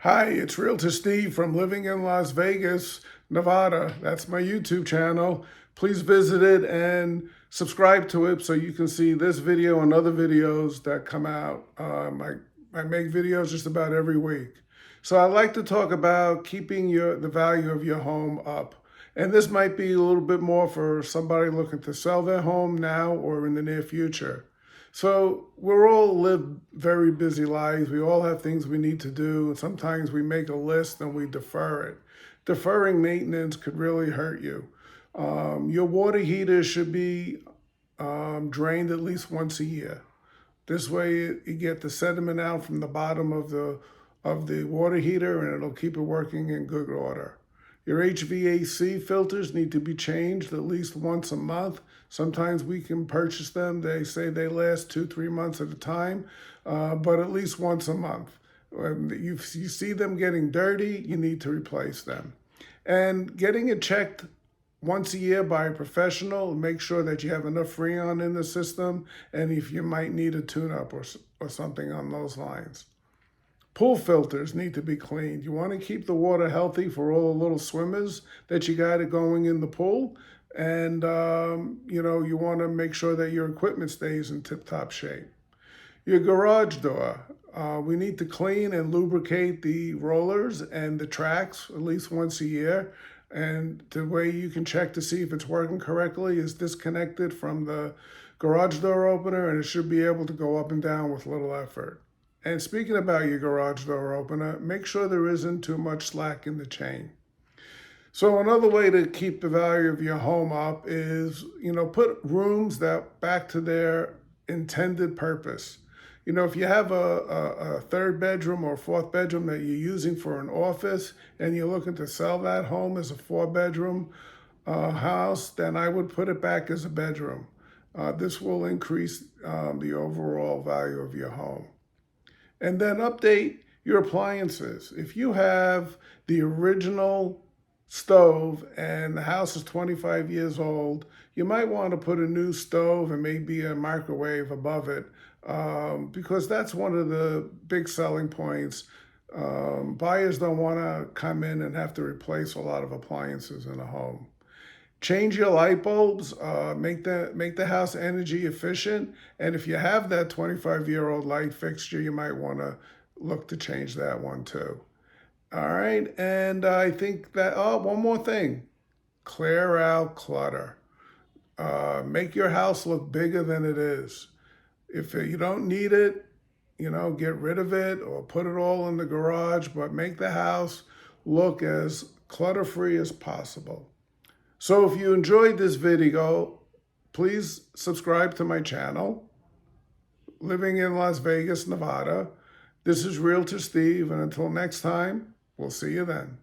Hi, it's Realtor Steve from Living in Las Vegas, Nevada. That's my YouTube channel. Please visit it and subscribe to it so you can see this video and other videos that come out. I make videos just about every week. So I like to talk about keeping the value of your home up. And this might be a little bit more for somebody looking to sell their home now or in the near future. So we're all live very busy lives. We all have things we need to do. And sometimes we make a list and we defer it. Deferring maintenance could really hurt you. Your water heater should be drained at least once a year. This way you get the sediment out from the bottom of the water heater and it'll keep it working in good order. Your HVAC filters need to be changed at least once a month. Sometimes we can purchase them. They say they last 2-3 months at a time, but at least once a month. When you see them getting dirty, you need to replace them. And getting it checked once a year by a professional, make sure that you have enough Freon in the system, and if you might need a tune-up or something on those lines. Pool filters need to be cleaned. You want to keep the water healthy for all the little swimmers that you got going in the pool. And, you want to make sure that your equipment stays in tip-top shape. Your garage door, we need to clean and lubricate the rollers and the tracks at least once a year. And the way you can check to see if it's working correctly is disconnected from the garage door opener, and it should be able to go up and down with little effort. And speaking about your garage door opener, make sure there isn't too much slack in the chain. So another way to keep the value of your home up is, put rooms back to their intended purpose. If you have a third bedroom or fourth bedroom that you're using for an office and you're looking to sell that home as a 4-bedroom house, then I would put it back as a bedroom. This will increase the overall value of your home. And then update your appliances. If you have the original stove and the house is 25 years old, you might want to put a new stove and maybe a microwave above it, because that's one of the big selling points. Buyers don't want to come in and have to replace a lot of appliances in a home. Change your light bulbs, make the house energy efficient. And if you have that 25-year-old light fixture, you might want to look to change that one too. All right, and I think that, one more thing, clear out clutter. Make your house look bigger than it is. If you don't need it, get rid of it or put it all in the garage, but make the house look as clutter-free as possible. So if you enjoyed this video, please subscribe to my channel, Living in Las Vegas, Nevada. This is Realtor Steve, and until next time, we'll see you then.